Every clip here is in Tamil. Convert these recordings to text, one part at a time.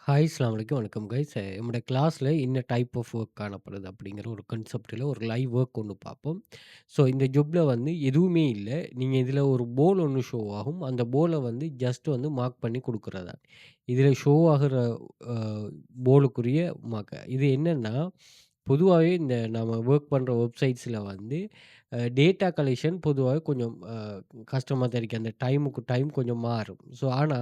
ஹாய் அஸ்ஸலாமு அலைக்கும். வணக்கம் கைஸ். நம்முடைய கிளாஸ்ல என்ன டைப் ஆஃப் ஒர்க் காணப்படுது அப்படிங்கிற ஒரு கான்செப்ட்ல ஒரு லைவ் ஒர்க் ஒண்ணு பார்ப்போம். ஸோ இந்த ஜாப்ல வந்து எதுவுமே இல்ல. நீங்க இதில ஒரு போல் ஒண்ணு ஷோ ஆகும். அந்த போல வந்து ஜஸ்ட் வந்து மார்க் பண்ணி குடுக்குறது தான். இதில ஷோ ஆகுற அ போலுக்குரிய மார்க். இது என்னன்னா, பொதுவாவே இந்த நாம வொர்க் பண்ற வெப்சைட்ஸ்ல வந்து டேட்டா கலெக்ஷன் பொதுவாவே கொஞ்சம் கஷ்டமா தான் இருக்கு. அந்த டைமுக்கு டைம் கொஞ்சம் மாறும். ஸோ ஆனா,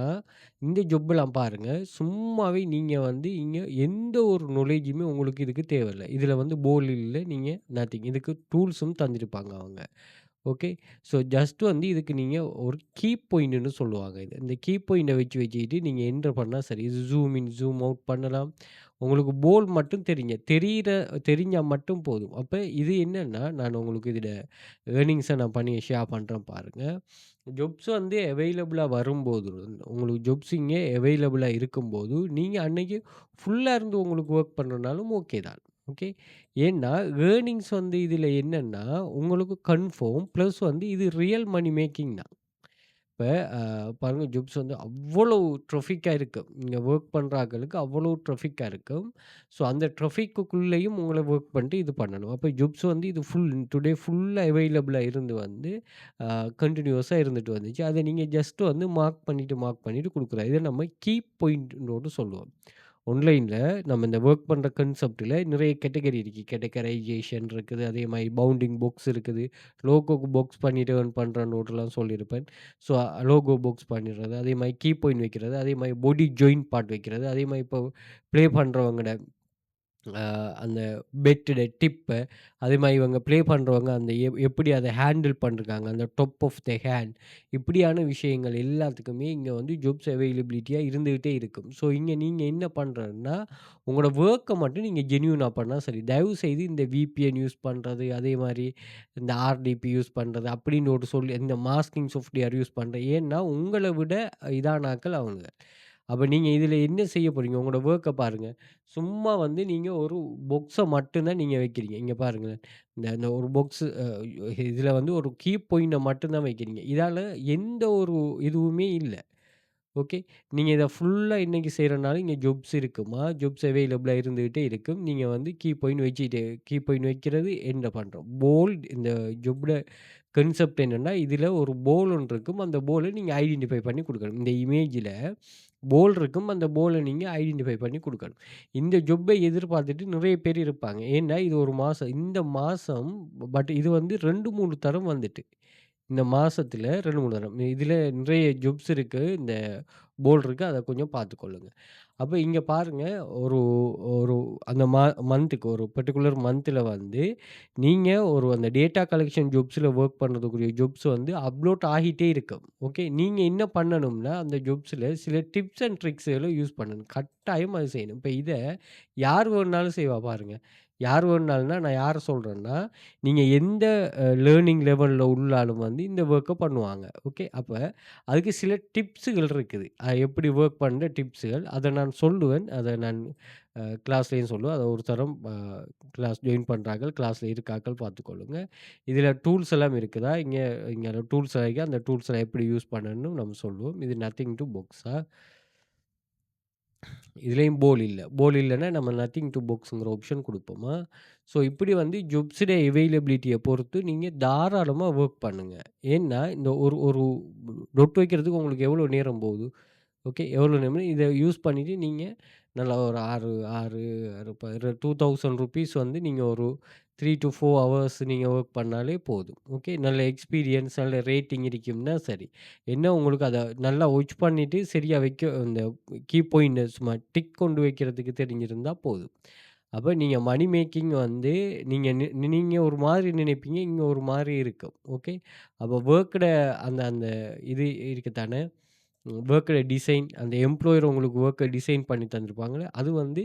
இந்த ஜொப்லாம் பாருங்க, சும்மாவே நீங்க வந்து இங்க எந்த ஒரு நாலேட்ஜுமே உங்களுக்கு இதுக்கு தேவையில்ல. இதில வந்து போல் இல்ல, நீங்க நத்திங். இதுக்கு டூல்ஸும் தந்திருப்பாங்க அவங்க. ஓகே. ஸோ ஜஸ்ட் வந்து இதுக்கு நீங்க ஒரு கீ பாயிண்ட்ன்னு சொல்லுவாங்க இது. இந்த கீ பாயிண்ட்ட வச்சுக்கிட்டு நீங்க என்டர் பண்ணா சரி. இது ஜூம் இன், ஜூம் அவுட் பண்ணலாம். உங்களுக்கு போல் மட்டும் தெரிஞ்சா மட்டும் போதும். அப்ப இது என்னன்னா, நான் உங்களுக்கு இதில ஏர்னிங்ஸ நான் பண்ணி ஷேர் பண்றேன் பாருங்க. ஜாப்ஸ் வந்து அவைலபிளா வரும்போது, உங்களுக்கு ஜாப்ஸ் இங்க அவைலபிளா இருக்கும்போது, நீங்க அன்னைக்கு ஃபுல்லா இருந்து உங்களுக்கு வொர்க் பண்றனாலும் ஓகே தான். ஓகே. ஏன்னா, ஏர்னிங்ஸ் வந்து இதில என்னன்னா, உங்களுக்கு கன்ஃபார்ம் பிளஸ் வந்து இது ரியல் மணி மேக்கிங் தான். இப்ப பாருங்க ஜாப்ஸ் வந்து அவ்வளவு ட்ராஃபிக்கா இருக்கு. இங்க வொர்க் பண்ற ஆட்களுக்கு அவ்வளவு ட்ராஃபிக்கா இருக்கும். ஸோ அந்த ட்ராஃபிக்குள்ளேயும் உங்கள வொர்க் பண்ணிட்டு இது பண்ணணும். அப்ப ஜாப்ஸ் வந்து இது டுடே ஃபுல்லா அவைலபிளா இருந்து வந்து அ கன்டினியூஸா இருந்துட்டு வந்துச்சு. அத நீங்க ஜஸ்ட் வந்து மார்க் பண்ணிட்டு குடுக்குறோம். இத நம்ம கீப் பாயிண்ட்னோடு சொல்லுவோம். ஆன்லைன்ல நம்ம இந்த வொர்க் பண்ற கான்செப்ட்ல நிறைய கேட்டகரி இருக்கு. கேட்டகரைசேஷன் இருக்குது. அதே மாரி பவுண்டிங் பாக்ஸ் இருக்குது. லோகோக்கு பாக்ஸ் பண்ணிட்டு ஏர்ன் பண்ற நோட்லாம் சொல்லியிருப்பேன். ஸோ லோகோ பாக்ஸ் பண்ணிடுறது. அதே மாரி கீ பாயிண்ட் வைக்கிறது. அதே மாரி பாடி ஜாயிண்ட் பார்ட் வைக்கிறது. அதே மாரி இப்போ ப்ளே பண்றவங்கட அ அந்த பெட்டோட டிப்பு, அதே மாரி இவங்க ப்ளே பண்றவங்க அந்த எப்படி அத ஹேண்டில் பண்ணிருக்காங்க. அந்த டாப் ஆஃப் த ஹேண்ட் இப்படியான விஷயங்கள் எல்லாத்துக்குமே இங்க வந்து ஜாப்ஸ் அவைலபிலிட்டியா இருந்துகிட்டே இருக்கும். ஸோ இங்க நீங்க என்ன பண்றதுன்னா, உங்களோட வொர்க்க மட்டும் நீங்க ஜென்யூனா பண்ணா சரி. தயவுசெய்து இந்த விபிஎன் யூஸ் பண்றது, அதே மாரி இந்த ஆர்டிபி யூஸ் பண்றது அப்படின்னு ஒரு சொல்லி இந்த மாஸ்கிங் சாஃப்ட்வேர் யூஸ் பண்றது. ஏன்னா, உங்கள விட இதான ஆட்கள் அவங்க. அப்ப நீங்க இதில என்ன செய்ய போறீங்க? உங்களோட வொர்க்க பாருங்க. சும்மா வந்து நீங்க ஒரு பாக்ஸ மட்டும் தான் நீங்க வைக்கிறீங்க. இங்க பாருங்களேன். இந்த இந்த ஒரு பாக்ஸ் இதில வந்து ஒரு கீ பாயிண்ட்ட மட்டும் தான் வைக்கிறீங்க. இதால எந்த ஒரு இதுவுமே இல்ல. ஓகே. நீங்க இத ஃபுல்லா இன்னைக்கு செய்றனால இங்க ஜாப்ஸ் இருக்குமா? ஜாப்ஸ் அவைலபிளா இருந்துகிட்டே இருக்கும். நீங்க வந்து கீ பாயிண்ட் வைக்கிறது என்டர் பண்றோம். இந்த ஜாப்ல கான்செப்ட் என்னன்னா, இதில ஒரு போல் ஒன்று இருக்கும். அந்த போல நீங்க ஐடென்டிஃபை பண்ணி குடுக்கணும். இந்த இமேஜ்ல போல் இருக்கும். அந்த போல நீங்க ஐடென்டிஃபை பண்ணி குடுக்கணும். இந்த ஜாப்ப எதிர்பார்த்துட்டு நிறைய பேர் இருப்பாங்க. ஏன்னா, இது ஒரு மாசம். இந்த மாசம் பட் இது வந்து 2, 3 தரம் வந்துட்டு. இந்த மாசத்துல 2, 3 தரம். இதுல நிறைய ஜாப்ஸ் இருக்கு. இந்த போல் இருக்கு. அத கொஞ்சம் பார்த்துக்கொள்ளுங்க. அப்ப இங்க பாருங்க, ஒரு ஒரு அந்த மந்த்துக்கு ஒரு பர்ட்டிகுலர் மந்த்ல வந்து, நீங்க அந்த டேட்டா கலெக்ஷன் ஜாப்ஸ்ல வொர்க் பண்றதுக்குரிய ஜாப்ஸ் வந்து அப்லோட் ஆகிட்டே இருக்கும். ஓகே. நீங்க என்ன பண்ணணும்னா, அந்த ஜாப்ஸ்ல சில டிப்ஸ் அண்ட் ட்ரிக்ஸ்கள யூஸ் பண்ணணும். கட்டாயம் அது செய்யணும். இப்ப இத யார் வேணுனாலும் செய்வா பாருங்க. யார் வேணுனாலும்னா, நான் யார சொல்றேன்னா, நீங்க எந்த லேர்னிங் லெவல்ல உள்ளாலும் வந்து இந்த வொர்க்க பண்ணுவாங்க. ஓகே. அப்ப அதுக்கு சில டிப்ஸுகள் இருக்குது. எப்படி வொர்க் பண்ற டிப்ஸுகள். அத நான் சொல்லுவேன். அத நான் கிளாஸ்லயும் சொல்லுவேன். அத ஒரு தரம் கிளாஸ் ஜாயின் பண்றார்கள், கிளாஸ்ல இருக்காக்கள் பார்த்துக்கொள்ளுங்க. இதில டூல்ஸ் எல்லாம் இருக்குதா? இங்க இங்க டூல்ஸ் இருக்கு. அந்த டூல்ஸ்லாம் எப்படி யூஸ் பண்ணணும்னு நம்ம சொல்லுவோம். இது நத்திங் டூ புக்ஸா. இதுலயும் போல் இல்ல. போல் இல்லன்னா நம்ம நத்திங் டூ பாக்ஸ்ங்கிற ஆப்ஷன் குடுப்போமா? ஸோ இப்படி வந்து ஜாப்ஸுட அவைலபிலிட்டிய பொறுத்து நீங்க தாராளமா வொர்க் பண்ணுங்க. ஏன்னா, இந்த ஒரு ஒரு டொட் வைக்கிறதுக்கு உங்களுக்கு எவ்வளோ நேரம் போகுது? ஓகே. எவ்வளோ நேரம் இத யூஸ் பண்ணிட்டு நீங்க நல்லா ஒரு 6 6 ₹2000 வந்து நீங்க ஒரு 3 டூ 4 ஹவர்ஸ் நீங்க வொர்க் பண்ணாலே போதும். ஓகே. நல்ல எக்ஸ்பீரியன்ஸ், நல்ல ரேட்டிங் இருக்கும்னா சரி. என்ன உங்களுக்கு அத நல்லா வாட்ச் பண்ணிட்டு சரியா இந்த கீ பாயிண்ட் சும்மா டிக் கொண்டு வைக்கிறதுக்கு தெரிஞ்சிருந்தா போதும். அப்ப நீங்க மணி மேக்கிங் வந்து நீங்க நீங்க ஒரு மாதிரி நினைப்பீங்க. இங்க ஒரு மாரி இருக்கும். ஓகே. அப்ப வொர்க்ட அந்த அந்த இது இருக்கு தானே. வொர்க்கோட டிசைன் அந்த எம்ப்ளாயர் உங்களுக்கு வொர்க்க டிசைன் பண்ணி தந்திருப்பாங்கல்ல, அது வந்து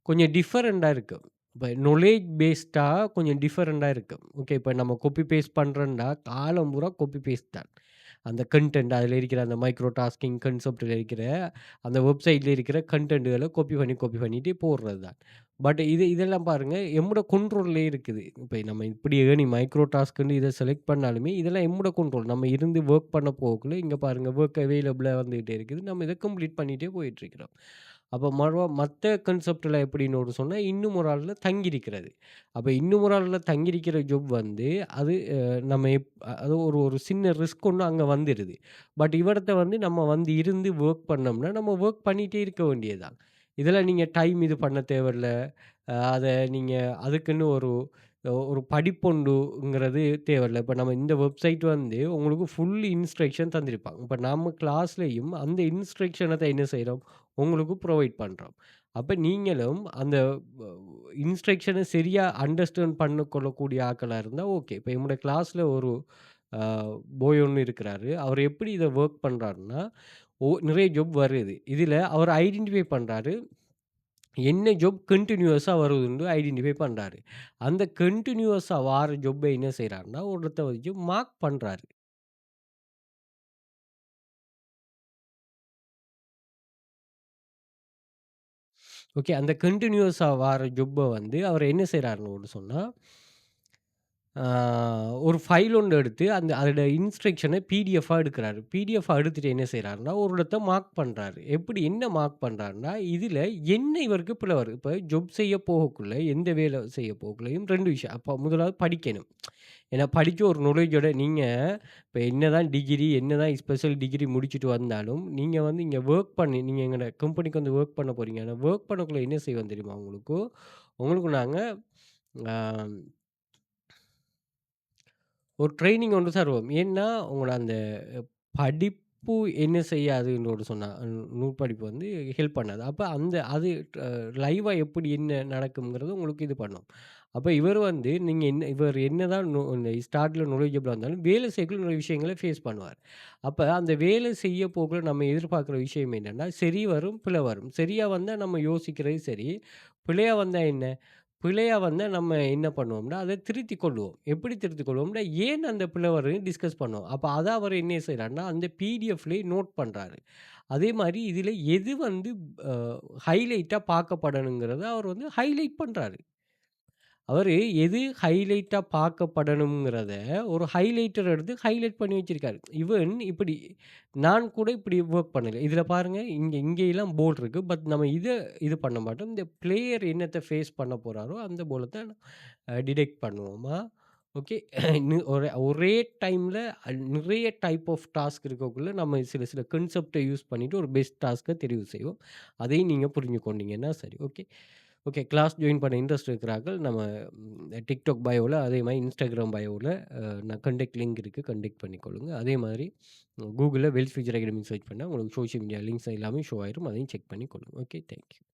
கொஞ்சம் டிஃபரெண்ட்டா இருக்கும். இப்ப நாலேட்ஜ் பேஸ்டா கொஞ்சம் டிஃபரெண்ட்டா இருக்கும். ஓகே. இப்ப நம்ம காப்பி பேஸ்ட் பண்றோம்னா, காலம் பூரா காப்பி பேஸ்ட் தான். அந்த கன்டென்ட் அதில இருக்கிற அந்த மைக்ரோ டாஸ்கிங் கான்செப்ட்ல இருக்கிற அந்த வெப்சைட்ல இருக்கிற கன்டென்ட்கள காப்பி பண்ணிட்டு போடுறது தான். பட் இதெல்லாம் பாருங்க எம்மோட கண்ட்ரோல்லயே இருக்குது. இப்ப நம்ம இப்படி மைக்ரோ டாஸ்க்ன்னு இத செலக்ட் பண்ணாலுமே, இதெல்லாம் எம்மோட கண்ட்ரோல். நம்ம இருந்து வொர்க் பண்ண போகக்குள்ள, இங்க பாருங்க வொர்க் அவைலபிளா வந்துகிட்டே இருக்குது. நம்ம இத கம்ப்ளீட் பண்ணிட்டே போயிட்டுருக்கிறோம். அப்ப மத்த கான்செப்ட்ல எப்படின்னு ஒரு சொன்னா, இன்னும் ஒரு ஆள்ல தங்கியிருக்கிறது. அப்ப இன்னும் ஒரு ஆள்ல தங்கியிருக்கிற ஜாப் வந்து, அது நம்ம அது ஒரு ஒரு சின்ன ரிஸ்க் ஒண்ணு அங்க வந்துருது. பட் இவர்ட்ட வந்து நம்ம வந்து இருந்து வொர்க் பண்ணோம்னா, நம்ம வொர்க் பண்ணிட்டே இருக்க வேண்டியது தான். இதுல நீங்க டைம் இது பண்ண தேவையில்ல. அத நீங்க அதுக்குன்னு ஒரு படிப்பொண்டுங்கிறது தேவையில்ல. இப்ப நம்ம இந்த வெப்சைட் வந்து உங்களுக்கு ஃபுல் இன்ஸ்ட்ரக்ஷன் தந்திருப்பாங்க. இப்ப நம்ம கிளாஸ்லயும் அந்த இன்ஸ்ட்ரக்ஷன தான் என்ன செய்றோம், உங்களுக்கு புரொவைட் பண்றோம். அப்ப நீங்களும் அந்த வ இன்ஸ்ட்ரக்ஷன சரியா அண்டர்ஸ்டாண்ட் கொள்ளக்கூடிய ஆட்களா இருந்தா ஓகே. இப்ப என்னுடைய கிளாஸ்ல ஒரு அ பாய் ஒண்ணு இருக்கிறாரு. அவர் எப்படி இத வொர்க் பண்றாருன்னா, நிறைய ஜாப் வருது. இதுல அவர் ஐடென்டிஃபை பண்றாரு. என்ன ஜாப் கன்டினியூவஸா வருதுன்னு ஐடென்டிஃபை பண்றாரு. அந்த கன்டினியூவஸா வார ஜாப்ப என்ன செய்றாருன்னா, ஒருத்தர் வச்சு மார்க் பண்றாரு. ஓகே. அந்த கன்டினியூவஸா வார ஜாப்ப வந்து அவர் என்ன செய்றாருன்னு சொன்னா, ஆ ஒரு ஃபைல் ஒண்ணு எடுத்து அதோட இன்ஸ்ட்ரக்ஷன பிடிஎஃப்பா எடுக்குறாரு. பிடிஎஃப்பா எடுத்துட்டு என்ன செய்றாருன்னா, ஒரு இடத்த மார்க் பண்றாரு. எப்படி என்ன மார்க் பண்றாருன்னா, இதுல என்ன இவருக்கு பிழை வருது. இப்ப ஜாப் செய்ய போகக்குள்ள, எந்த வேலை செய்ய போகக்குள்ளயும் 2 விஷயம். அப்ப முதலாவது படிக்கணும். ஏன்னா படிச்சு ஒரு நாலேட்ஜோட நீங்க இப்ப என்னதான் டிகிரி, என்னதான் ஸ்பெஷல் டிகிரி முடிச்சுட்டு வந்தாலும், நீங்க வந்து இங்க வொர்க் பண்ணி நீங்க எங்கட கம்பெனிக்கு வந்து வொர்க் பண்ண போறீங்க. ஆனா வொர்க் பண்ணக்குள்ள என்ன செய்வோம் தெரியுமா உங்களுக்கு? உங்களுக்கு நாங்க ஆ ஒரு ட்ரெய்னிங் ஒன்று தருவோம். ஏன்னா, உங்கள அந்த படிப்பு என்ன செய்யாதுன்னு சொன்னா, நூற்படிப்பு வந்து ஹெல்ப் பண்ணாது. அப்ப அது லைவா எப்படி என்ன நடக்கும்ங்கிறது உங்களுக்கு இது பண்ணும். அப்ப இவர் வந்து நீங்க இவர் என்னதான் இந்த ஸ்டார்ட்ல knowledgeable இருந்தாலும், வேலை செய்யக்குள்ள நிறைய விஷயங்கள ஃபேஸ் பண்ணுவார். அப்ப அந்த வேலை செய்ய போகல நம்ம எதிர்பார்க்கிற விஷயம் என்னன்னா, சரி வரும், பிழை வரும். சரியா வந்தா நம்ம யோசிக்கிறது சரி. பிழையா வந்தா என்ன? பிழையா வந்தா நம்ம என்ன பண்ணுவோம்னா, அத திருத்திக் கொள்வோம். எப்படி திருத்திக் கொள்வோம்னா, ஏன் அந்த பிழை வருதுன்னு டிஸ்கஸ் பண்ணுவோம். அப்ப அத அவரு என்ன செய்றாருன்னா, அந்த பிடிஎஃப்லயே நோட் பண்றாரு. அதே மாரி இதில எது வந்து அ ஹைலைட்டா பார்க்கப்படணுங்கிறத அவர் வந்து ஹைலைட் பண்றாரு. அவரு எது ஹைலைட்டா பார்க்கப்படணுங்கிறத ஒரு ஹைலைட்டர் எடுத்து ஹைலைட் பண்ணி வச்சிருக்காரு. ஈவன் இப்படி நான் கூட இப்படி வொர்க் பண்ணல. இதில பாருங்க இங்கேயெல்லாம் போல்ட் இருக்கு. பட் நம்ம இது பண்ண மாட்டோம். இந்த பிளேயர் என்னத்த ஃபேஸ் பண்ண போறாரோ அந்த போல தான் டிடெக்ட் பண்ணுவோமா? ஓகே. ஒரே டைம்ல நிறைய டைப் ஆஃப் டாஸ்க் இருக்கக்குள்ள நம்ம சில சில கான்செப்ட்ட யூஸ் பண்ணிட்டு ஒரு பெஸ்ட் டாஸ்க்க தெரிவு செய்வோம். அதையும் நீங்க புரிஞ்சு கொண்டீங்கன்னா சரி. ஓகே. ஓகே. கிளாஸ் ஜாயின் பண்ண இன்ட்ரெஸ்ட் இருக்கிறார்கள். நம்ம TikTok பயோல அதே மாரி Instagram பயோல நான் கான்டாக்ட் லிங்க் இருக்கு. கான்டாக்ட் பண்ணிக்கொள்ளுங்க. அதே மாதிரி Googleல வெல்த் ஃபியூச்சர் அகாடமி சர்ச் பண்ணா உங்களுக்கு சோசியல் மீடியா லிங்க்ஸ் எல்லாமே ஷோ ஆயிரும். அதையும் செக் பண்ணிக்கொள்ளுங்க. ஓகே. Thank you.